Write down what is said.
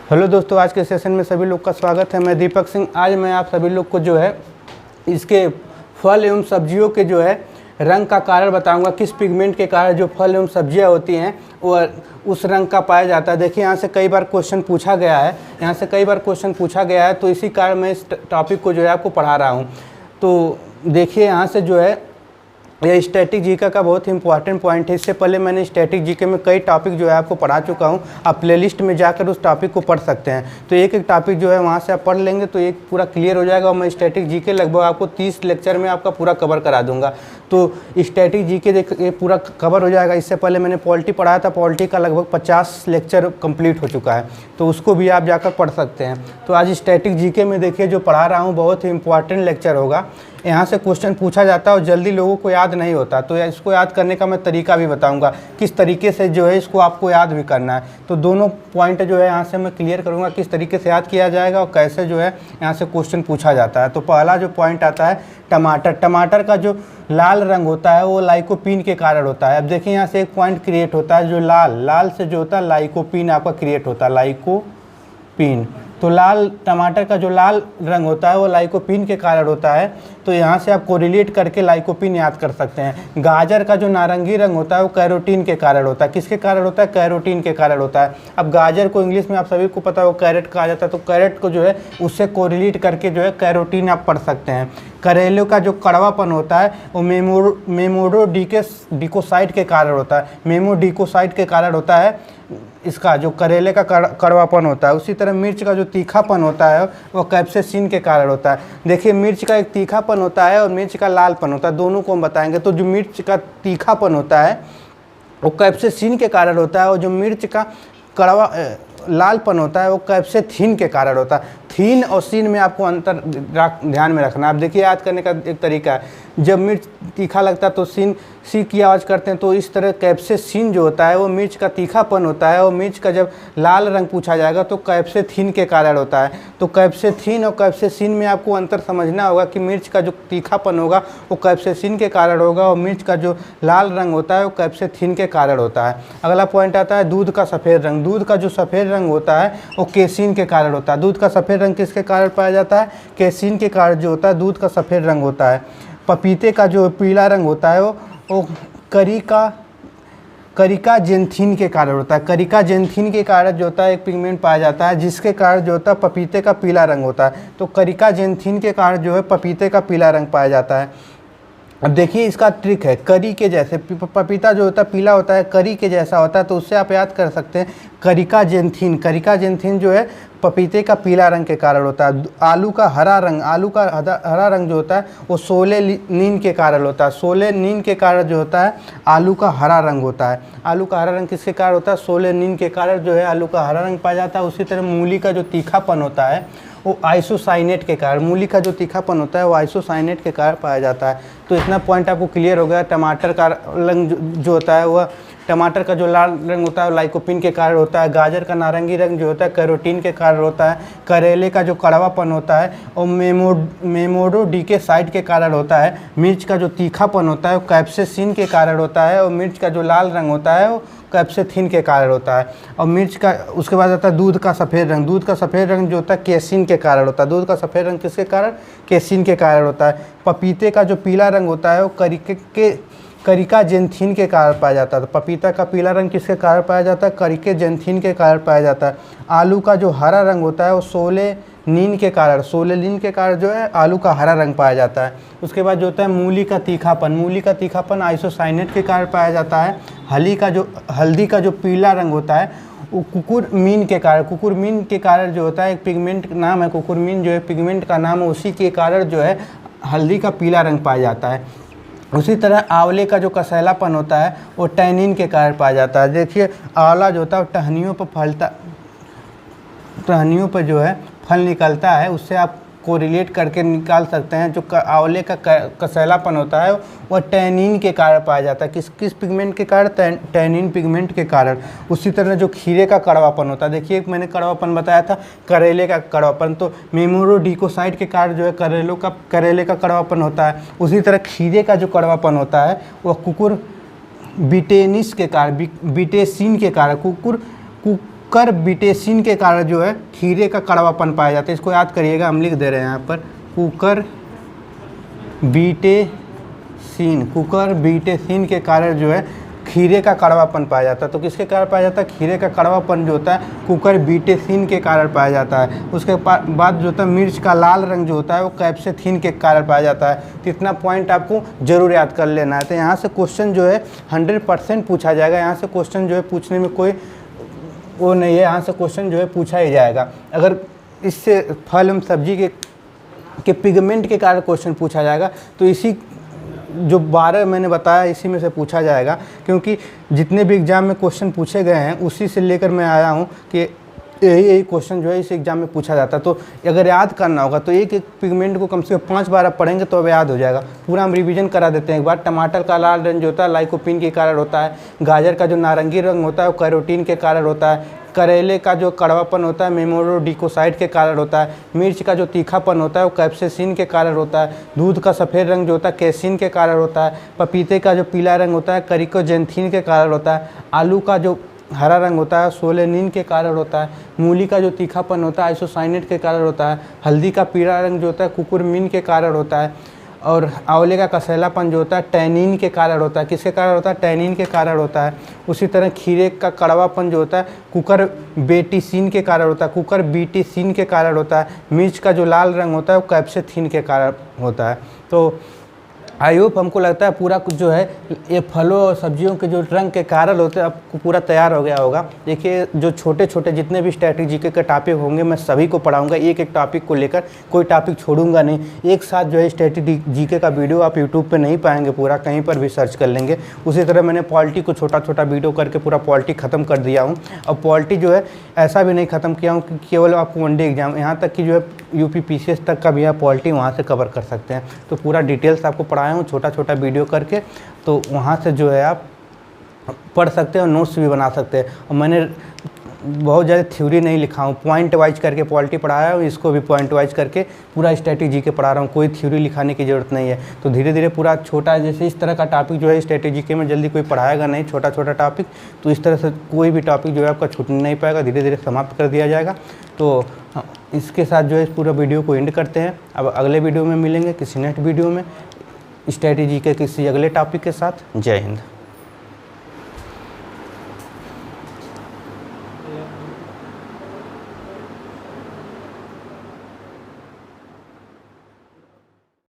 Hello दोस्तों, आज के सेशन में सभी लोग का स्वागत है। मैं दीपक सिंह। आज मैं आप सभी लोग को जो है इसके फल एवं सब्जियों के जो है रंग का कारण बताऊंगा। किस पिगमेंट के कारण जो फल एवं सब्जियां होती हैं वो उस रंग का पाया जाता है। देखिए, यहाँ से कई बार क्वेश्चन पूछा गया है, तो इसी कारण मैं इस टॉपिक को जो है आपको पढ़ा रहा हूँ। तो देखिए, यहाँ से जो है यह स्टैटिक जीके का बहुत ही इंपॉर्टेंट पॉइंट है। इससे पहले मैंने स्टैटिक जीके में कई टॉपिक जो है आपको पढ़ा चुका हूं। आप प्लेलिस्ट में जाकर उस टॉपिक को पढ़ सकते हैं। तो एक एक टॉपिक जो है वहां से आप पढ़ लेंगे तो एक पूरा क्लियर हो जाएगा। और मैं स्टैटिक जीके लगभग आपको 30 लेक्चर में आपका पूरा कवर करा दूंगा। तो स्टैटिक जीके ये पूरा कवर हो जाएगा। इससे पहले मैंने पॉलिटी पढ़ाया था, पॉलिटी का लगभग 50 लेक्चर कंप्लीट हो चुका है, तो उसको भी आप जाकर पढ़ सकते हैं। तो आज स्टैटिक जीके में देखिए जो पढ़ा रहा हूँ बहुत ही इंपॉर्टेंट लेक्चर होगा। यहाँ से क्वेश्चन पूछा जाता है और जल्दी लोगों को याद नहीं होता, तो इसको याद करने का मैं तरीका भी बताऊंगा, किस तरीके से जो है इसको आपको याद भी करना है। तो दोनों पॉइंट जो है यहाँ से मैं क्लियर करूँगा, किस तरीके से याद किया जाएगा और कैसे जो है यहाँ से क्वेश्चन पूछा जाता है। तो पहला जो पॉइंट आता है टमाटर। टमाटर का जो लाल रंग होता है वो लाइकोपीन के कारण होता है। अब देखिए, यहाँ से एक पॉइंट क्रिएट होता है जो लाल से जो होता है लाइकोपीन आपका क्रिएट होता है, लाइकोपीन। तो लाल टमाटर का जो लाल रंग होता है वो लाइकोपीन के कारण होता है। तो यहाँ से आप कोरिलेट करके लाइकोपीन याद कर सकते हैं। गाजर का जो नारंगी रंग होता है वो कैरोटीन के कारण होता है। किसके कारण होता है? कैरोटीन के कारण होता है। अब गाजर को इंग्लिश में आप सभी को पता है वो कैरेट कहा जाता है, तो कैरेट को जो है उससे कोरिलेट करके जो है कैरोटीन आप पढ़ सकते हैं। करेले का जो कड़वापन होता है वो मेमोडिकोसाइड के कारण होता है। मेमोडिकोसाइड के कारण होता है इसका जो करेले का कड़वापन होता है। उसी तरह मिर्च का जो तीखापन होता है वो कैप्सेसिन के कारण होता है। देखिए, मिर्च का एक तीखापन होता है और मिर्च का लालपन होता है, दोनों को हम बताएंगे। तो जो मिर्च का तीखापन होता है वो कैप्सेसिन के कारण होता है और जो मिर्च का कड़वा लालपन होता है वो कैप्सेथीन के कारण होता है। थीन और सीन में आपको अंतर ध्यान में रखना। आप देखिए, याद करने का एक तरीका है, जब मिर्च तीखा लगता है तो सी की आवाज़ करते हैं, तो इस तरह कैप्सेसिन जो होता है वो मिर्च का तीखापन होता है। और मिर्च का जब लाल रंग पूछा जाएगा तो कैप्सेथीन के कारण होता है। तो कैप्सेथीन और कैप्सेसिन में आपको अंतर समझना होगा कि मिर्च का जो तीखापन होगा वो कैप्सेसिन के कारण होगा और मिर्च का जो लाल रंग होता है वो कैप्सेथीन के कारण होता है। अगला पॉइंट आता है दूध का सफ़ेद रंग। दूध का जो सफ़ेद रंग होता है वो केसिन के कारण होता है। दूध का सफ़ेद रंग किसके कारण पाया जाता है? केसिन के कारण जो होता है दूध का सफ़ेद रंग होता है। पपीते का जो पीला रंग होता है वो करिका जेंथिन के कारण होता है। करिका जेंथिन के कारण जो होता है एक पिगमेंट पाया जाता है जिसके कारण जो होता है पपीते का पीला रंग होता है। तो करिका जेंथिन के कारण जो है पपीते का पीला रंग पाया जाता है। अब देखिए, इसका ट्रिक है करी के जैसे। पपीता जो होता है पीला होता है, करी के जैसा होता है, तो उससे आप याद कर सकते हैं करिका जेंथिन। करिका जेंथिन जो है पपीते का पीला रंग के कारण होता है। आलू का हरा रंग जो होता है वो सोलेनिन के कारण होता है। सोलेनिन के कारण जो होता है आलू का हरा रंग होता है। आलू का हरा रंग किसके कारण होता है? सोलेनिन के कारण जो है आलू का हरा रंग पाया जाता है। उसी तरह मूली का जो तीखापन होता है वो आइसोसाइनेट के कारण, मूली का जो तीखापन होता है वो आइसोसाइनेट के कारण पाया जाता है। तो इतना पॉइंट आपको क्लियर हो गया। टमाटर का रंग जो होता है वह टमाटर का जो लाल रंग होता है वो लाइकोपीन के कारण होता है। गाजर का नारंगी रंग जो होता है कैरोटीन के कारण होता है। करेले का जो कड़वापन होता है और मेमोडिकोसाइड के कारण होता है। मिर्च का जो तीखापन होता है वो कैप्सेसिन के कारण होता है और मिर्च का जो लाल रंग होता है वो कैप्सेथीन के कारण होता है। और मिर्च का उसके बाद आता है दूध का सफ़ेद रंग। दूध का सफ़ेद रंग जो होता है केसिन के कारण होता है। दूध का सफ़ेद रंग किसके कारण? केसिन के कारण होता है। पपीते का जो पीला रंग होता है वो करिका जेंथिन के कारण पाया जाता है। तो पपीता का पीला रंग किसके कारण पाया जाता है? करिके जेंथिन के कारण पाया जाता है। आलू का जो हरा रंग होता है वो सोलेनिन के कारण जो है आलू का हरा रंग पाया जाता है। उसके बाद जो होता है मूली का तीखापन आइसोसाइनेट के कारण पाया जाता है। हल्दी का जो पीला रंग होता है वो कुकुरमीन के कारण जो होता है एक पिगमेंट नाम है कुकुरमीन, जो है पिगमेंट का नाम है, उसी के कारण जो है हल्दी का पीला रंग पाया जाता है। उसी तरह आंवले का जो कसैलापन होता है वो टैनिन के कारण पाया जाता है। देखिए, आंवला जो होता है टहनियों पर जो है फल निकलता है, उससे आप कोरिलेट करके निकाल सकते हैं। जो आंवले का कसैलापन होता है वह टैनिन के कारण पाया जाता है। किस पिगमेंट के कारण? टैनिन पिगमेंट के कारण। उसी तरह जो खीरे का कड़वापन होता है, देखिए मैंने कड़वापन बताया था करेले का कड़वापन, तो मेमोडिकोसाइड के कारण जो है करेले का कड़वापन होता है। उसी तरह खीरे का जो कड़वापन होता है वह बिटेसिन के कारण कुकर बीटेसिन के कारण जो है खीरे का कड़वापन पाया जाता है। इसको याद करिएगा, हम लिख दे रहे हैं यहाँ पर, कुकर बीटेसिन के कारण जो है खीरे का कड़वापन पाया जाता है। तो किसके कारण पाया जाता है? खीरे का कड़वापन जो होता है कुकर बीटेसिन के कारण पाया जाता है। उसके बाद जो होता है मिर्च का लाल रंग जो होता है वो कैप्सेथिन के कारण पाया जाता है। तो इतना पॉइंट आपको जरूर याद कर लेना है। तो यहाँ से क्वेश्चन जो है 100% पूछा जाएगा। यहाँ से क्वेश्चन जो है पूछने में कोई वो नहीं है, यहाँ से क्वेश्चन जो है पूछा ही जाएगा। अगर इससे फल एवं सब्जी के पिगमेंट के कारण क्वेश्चन पूछा जाएगा तो इसी जो 12 मैंने बताया इसी में से पूछा जाएगा, क्योंकि जितने भी एग्ज़ाम में क्वेश्चन पूछे गए हैं उसी से लेकर मैं आया हूँ कि यही क्वेश्चन जो है इस एग्ज़ाम में पूछा जाता है। तो अगर याद करना होगा तो एक पिगमेंट को कम से कम 5 बार आप पढ़ेंगे तो अब याद हो जाएगा। पूरा हम रिवीजन करा देते हैं एक बार। टमाटर का लाल रंग जो होता है लाइकोपीन के कारण होता है। गाजर का जो नारंगी रंग होता है वो कैरोटीन के कारण होता है। करेले का जो कड़वापन होता है मेमोरोडिकोसाइड के कारण होता है। मिर्च का जो तीखापन होता है वो कैप्सेसिन के कारण होता है। दूध का सफ़ेद रंग जो होता है कैसिन के कारण होता है। पपीते का जो पीला रंग होता है करिकोजेंथिन के कारण होता है। आलू का जो हरा रंग होता है सोलेनिन के कारण होता है। मूली का जो तीखापन होता है आइसोसाइनेट के कारण होता है। हल्दी का पीला रंग जो होता है कुकुरमिन के कारण होता है। और आंवले का कसैलापन जो होता है टैनिन के कारण होता है। किसके कारण होता है? टैनिन के कारण होता है। उसी तरह खीरे का कड़वापन जो होता है कुकर बेटिसिन के कारण होता है, कुकर बीटिसिन के कारण होता है। मिर्च का जो लाल रंग होता है वो कैप्सेथिन के कारण होता है। तो आई होप हमको लगता है पूरा कुछ जो है ये फलों और सब्जियों के जो रंग के कारण होते हैं आपको पूरा तैयार हो गया होगा। देखिए जो छोटे छोटे जितने भी स्टैटिक जीके के टॉपिक होंगे मैं सभी को पढ़ाऊंगा, एक एक टॉपिक को लेकर कोई टॉपिक छोड़ूंगा नहीं। एक साथ जो है स्टैटिक जीके का वीडियो आप यूट्यूब पे नहीं पाएंगे, पूरा कहीं पर भी सर्च कर लेंगे। उसी तरह मैंने पॉलिटी को छोटा छोटा वीडियो करके पूरा पॉलिटी ख़त्म कर दिया हूँ। और पॉलिटी जो है ऐसा भी नहीं ख़त्म किया हूँ कि केवल आपको वनडे एग्जाम, यहाँ तक कि जो है यूपी PCS तक का भी आप पॉलिटी वहाँ से कवर कर सकते हैं। तो पूरा डिटेल्स आपको पढ़ाया हूँ छोटा छोटा वीडियो करके, तो वहाँ से जो है आप पढ़ सकते हैं और नोट्स भी बना सकते हैं। और मैंने बहुत ज़्यादा थ्योरी नहीं लिखा हूँ, पॉइंट वाइज करके पॉलिटी पढ़ाया हूँ, इसको भी पॉइंट वाइज करके पूरा स्टैटिक जीके पढ़ा रहा हूँ। कोई थ्योरी लिखाने की ज़रूरत नहीं है। तो धीरे धीरे पूरा छोटा, जैसे इस तरह का टॉपिक जो है स्टैटिक जीके में जल्दी कोई पढ़ाएगा नहीं, छोटा छोटा टॉपिक, तो इस तरह से कोई भी टॉपिक जो है आपका छूटने नहीं पाएगा, धीरे धीरे समाप्त कर दिया जाएगा। तो इसके साथ जो है इस पूरा वीडियो को एंड करते हैं। अब अगले वीडियो में मिलेंगे किसी नेक्स्ट वीडियो में स्ट्रैटेजी के किसी अगले टॉपिक के साथ। जय हिंद।